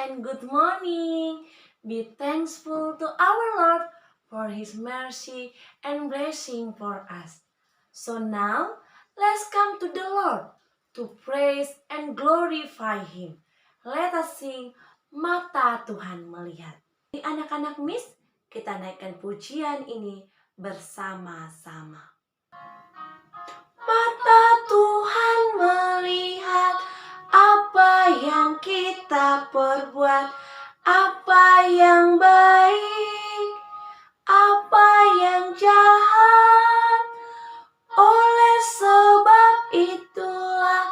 and good morning. Be thankful to our Lord for His mercy and blessing for us. So now, let's come to the Lord to praise and glorify Him. Let us sing, Mata Tuhan Melihat. Anak-anak Miss, kita naikkan pujian ini bersama-sama. Mata Tuhan melihat apa yang kita perbuat, apa yang baik, apa yang jahat. Oleh sebab itulah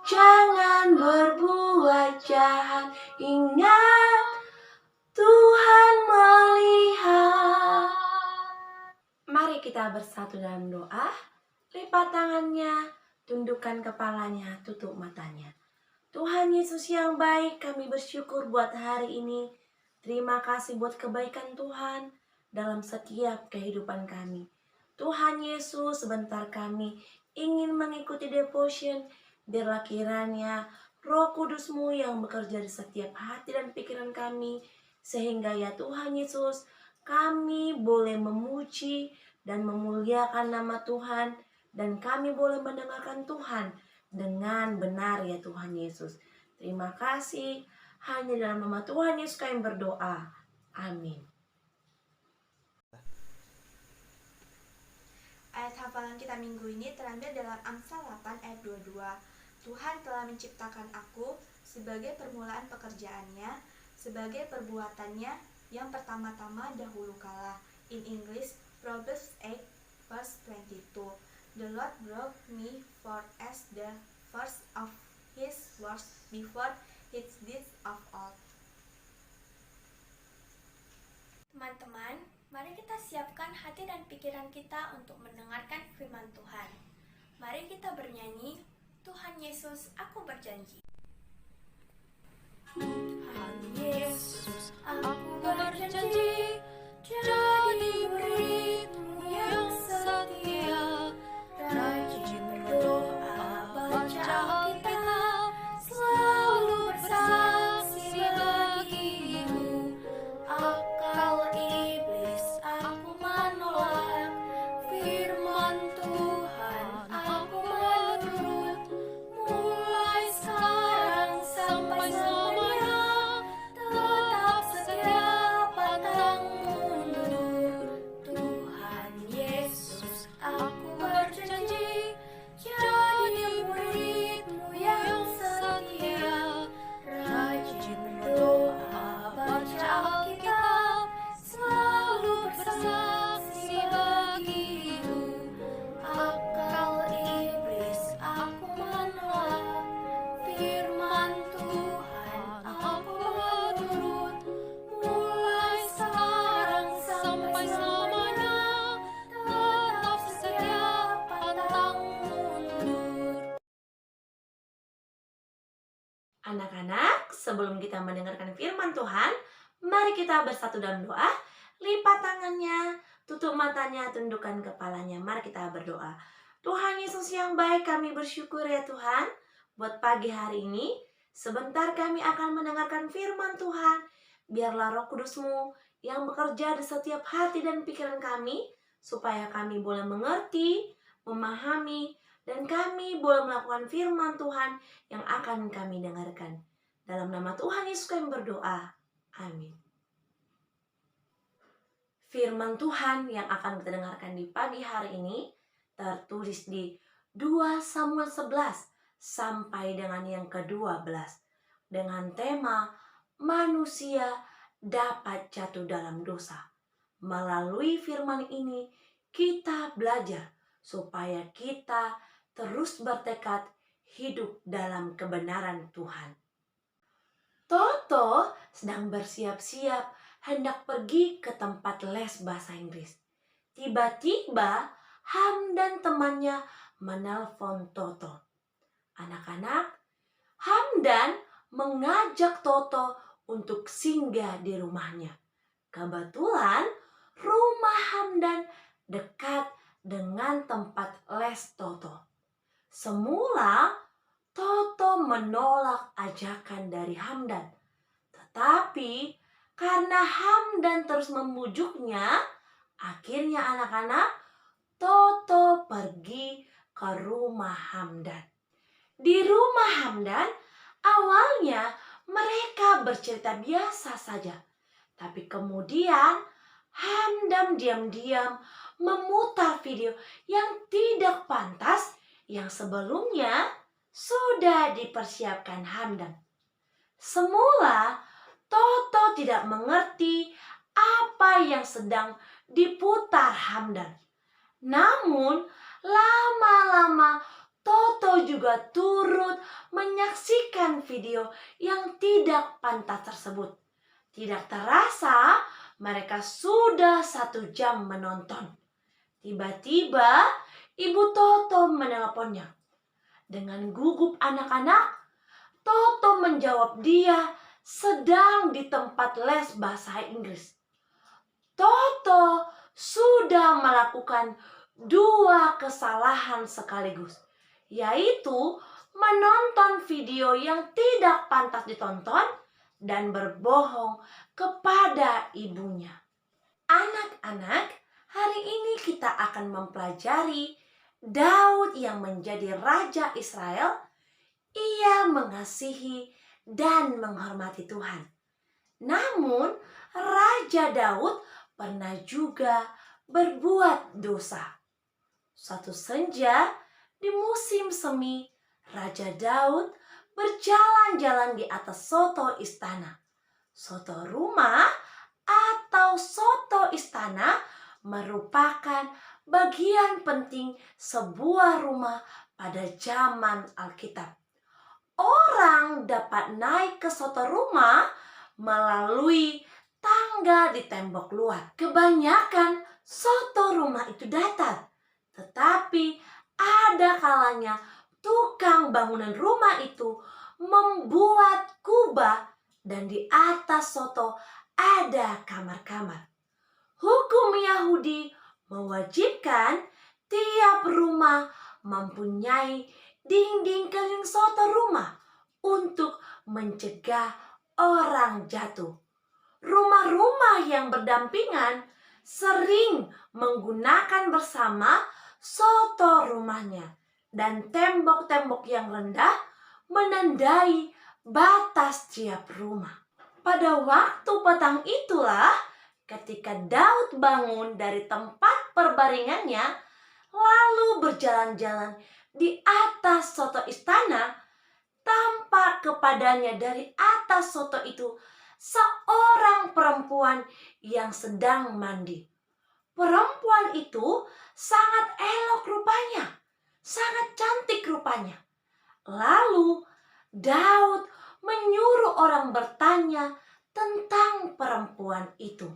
jangan berbuat jahat. Ingat, Tuhan melihat. Mari kita bersatu dalam doa. Lipat tangannya, tundukkan kepalanya, tutup matanya. Tuhan Yesus yang baik, kami bersyukur buat hari ini. Terima kasih buat kebaikan Tuhan dalam setiap kehidupan kami. Tuhan Yesus, sebentar kami ingin mengikuti devotion. Biarlah kiranya Roh Kudus-Mu yang bekerja di setiap hati dan pikiran kami. Sehingga ya Tuhan Yesus, kami boleh memuji dan memuliakan nama Tuhan. Dan kami boleh mendengarkan Tuhan dengan benar ya Tuhan Yesus. Terima kasih. Hanya dalam nama Tuhan Yesus kami berdoa. Amin. Ayat hafalan kita minggu ini terambil dalam Amsal 8 ayat 22. Tuhan telah menciptakan aku sebagai permulaan pekerjaannya, sebagai perbuatannya yang pertama-tama dahulu kala. In English, Proverbs 8 verse 22. The Lord brought me forth as the first of His works before His deeds of old. Teman-teman, mari kita siapkan hati dan pikiran kita untuk mendengarkan firman Tuhan. Mari kita bernyanyi, Tuhan Yesus, aku berjanji. Tuhan Yesus, aku berjanji, jadi murid-Mu yang setia, rajin berdoa, baca Alkitab, selalu bersaksi bagi-Mu. Akal iblis aku menolak, firman Tuhan aku menurut. Mulai sekarang sampai selamanya, tetap setia pantang mundur. Tuhan Yesus, aku berjanji, jadi murid-Mu yang setia, rajin berdoa, baca Alkitab, selalu bersaksi bagi-Mu. Akal iblis aku menolak, firman Tuhan aku menurut. Mulai sekarang sampai selamanya, tetap setia pantang mundur. Anak-anak, sebelum kita mendengarkan firman Tuhan, mari kita bersatu dalam doa. Lipat tangannya, tutup matanya, tundukkan kepalanya. Mari kita berdoa. Tuhan Yesus yang baik, kami bersyukur ya Tuhan buat pagi hari ini. Sebentar kami akan mendengarkan firman Tuhan. Biarlah Roh Kudus-Mu yang bekerja di setiap hati dan pikiran kami, supaya kami boleh mengerti, memahami, dan kami boleh melakukan firman Tuhan yang akan kami dengarkan. Dalam nama Tuhan Yesus kami berdoa. Amin. Firman Tuhan yang akan kita dengarkan di pagi hari ini tertulis di 2 Samuel 11 sampai dengan yang ke-12 dengan tema manusia dapat jatuh dalam dosa. Melalui firman ini kita belajar supaya kita terus bertekad hidup dalam kebenaran Tuhan. Toto sedang bersiap-siap hendak pergi ke tempat les bahasa Inggris. Tiba-tiba Hamdan temannya menelpon Toto. Anak-anak, Hamdan mengajak Toto untuk singgah di rumahnya. Kebetulan rumah Hamdan dekat dengan tempat les Toto. Semula Toto menolak ajakan dari Hamdan. Tetapi karena Hamdan terus membujuknya, akhirnya anak-anak Toto pergi ke rumah Hamdan. Di rumah Hamdan, awalnya mereka bercerita biasa saja. Tapi kemudian Hamdan diam-diam memutar video yang tidak pantas yang sebelumnya sudah dipersiapkan Hamdan. Semula Toto tidak mengerti apa yang sedang diputar Hamdan. Namun lama-lama Toto juga turut menyaksikan video yang tidak pantas tersebut. Tidak terasa mereka sudah 1 jam menonton. Tiba-tiba Ibu Toto menelponnya. Dengan gugup anak-anak, Toto menjawab dia sedang di tempat les bahasa Inggris. Toto sudah melakukan 2 kesalahan sekaligus, yaitu menonton video yang tidak pantas ditonton dan berbohong kepada ibunya. Anak-anak, hari ini kita akan mempelajari Daud yang menjadi raja Israel. Ia mengasihi dan menghormati Tuhan. Namun, Raja Daud pernah juga berbuat dosa. Suatu senja di musim semi, Raja Daud berjalan-jalan di atas soto istana. Soto rumah atau soto istana merupakan bagian penting sebuah rumah pada zaman Alkitab. Orang dapat naik ke soto rumah melalui tangga di tembok luar. Kebanyakan soto rumah itu datar, tetapi ada kalanya tukang bangunan rumah itu membuat kubah dan di atas soto ada kamar-kamar. Hukum Yahudi mewajibkan tiap rumah mempunyai dinding keliling soto rumah untuk mencegah orang jatuh. Rumah-rumah yang berdampingan sering menggunakan bersama soto rumahnya, dan tembok-tembok yang rendah menandai batas tiap rumah. Pada waktu petang itulah ketika Daud bangun dari tempat perbaringannya lalu berjalan-jalan di atas soto istana, tampak kepadanya dari atas soto itu seorang perempuan yang sedang mandi. Perempuan itu sangat elok rupanya, sangat cantik rupanya. Lalu Daud menyuruh orang bertanya tentang perempuan itu.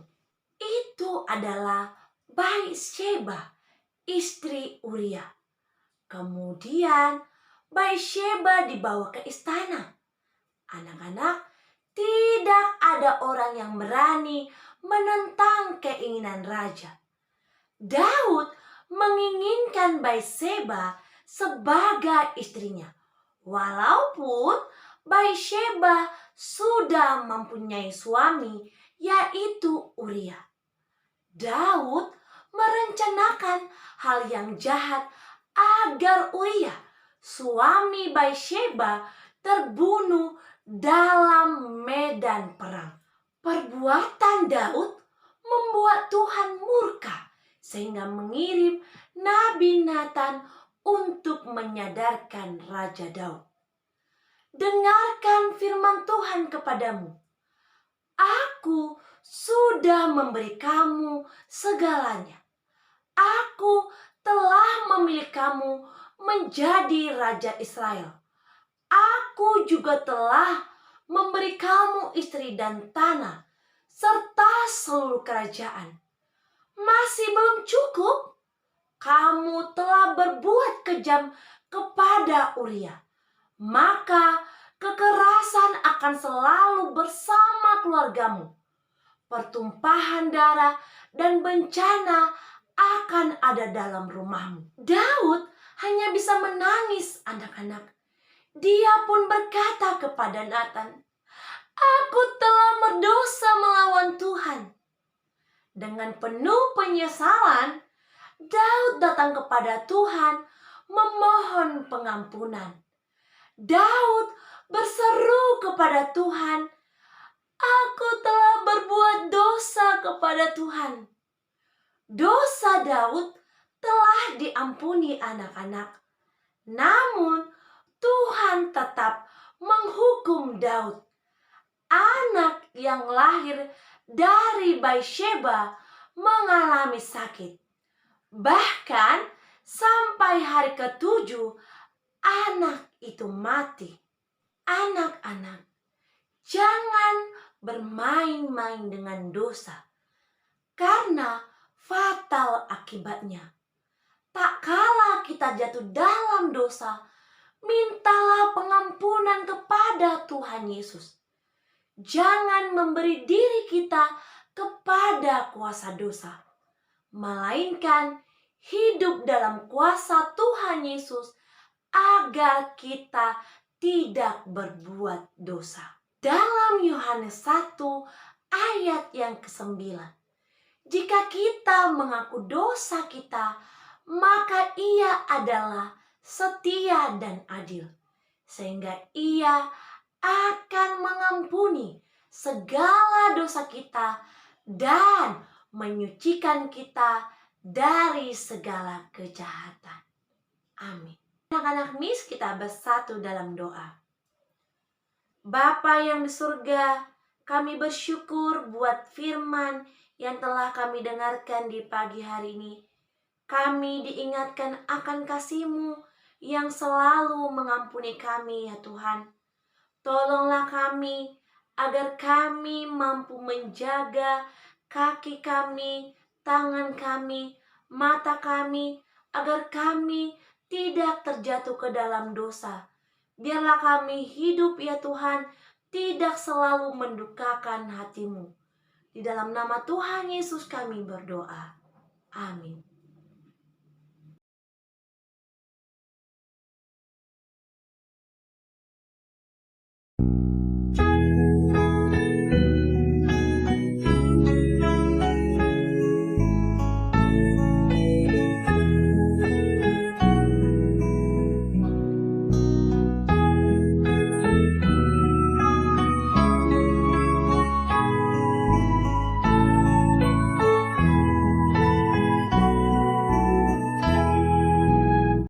Itu adalah Batsyeba, istri Uria. Kemudian Batsyeba dibawa ke istana. Anak-anak, tidak ada orang yang berani menentang keinginan raja. Daud menginginkan Batsyeba sebagai istrinya, walaupun Batsyeba sudah mempunyai suami, yaitu Uria. Daud merencanakan hal yang jahat agar Uria, suami Batsyeba, terbunuh dalam medan perang. Perbuatan Daud membuat Tuhan murka sehingga mengirim Nabi Nathan untuk menyadarkan Raja Daud. Dengarkan firman Tuhan kepadamu. Aku sudah memberi kamu segalanya. Aku telah memilih kamu menjadi Raja Israel. Aku juga telah memberi kamu istri dan tanah, serta seluruh kerajaan. Masih belum cukup? Kamu telah berbuat kejam kepada Uria. Maka kekerasan akan selalu bersama keluargamu. Pertumpahan darah dan bencana akan ada dalam rumahmu. Daud hanya bisa menangis, anak-anak. Dia pun berkata kepada Nathan, Aku telah berdosa melawan Tuhan. Dengan penuh penyesalan, Daud datang kepada Tuhan memohon pengampunan. Daud berseru kepada Tuhan, "Aku telah berbuat dosa kepada Tuhan." Dosa Daud telah diampuni anak-anak. Namun Tuhan tetap menghukum Daud. Anak yang lahir dari Batsyeba mengalami sakit. Bahkan sampai hari ke-7 anak itu mati. Anak-anak, jangan bermain-main dengan dosa, karena fatal akibatnya. Tak kala kita jatuh dalam dosa, mintalah pengampunan kepada Tuhan Yesus. Jangan memberi diri kita kepada kuasa dosa, melainkan hidup dalam kuasa Tuhan Yesus agar kita tidak berbuat dosa. Dalam Yohanes 1 ayat yang ke-9, jika kita mengaku dosa kita, maka Ia adalah setia dan adil, sehingga Ia akan mengampuni segala dosa kita dan menyucikan kita dari segala kejahatan. Amin. Anak-anak Miss, kita bersatu dalam doa. Bapa yang di surga, kami bersyukur buat firman yang telah kami dengarkan di pagi hari ini. Kami diingatkan akan kasih-Mu yang selalu mengampuni kami, ya Tuhan. Tolonglah kami agar kami mampu menjaga kaki kami, tangan kami, mata kami, agar kami tidak terjatuh ke dalam dosa. Biarlah kami hidup, ya Tuhan, tidak selalu mendukakan hati-Mu. Di dalam nama Tuhan Yesus kami berdoa. Amin.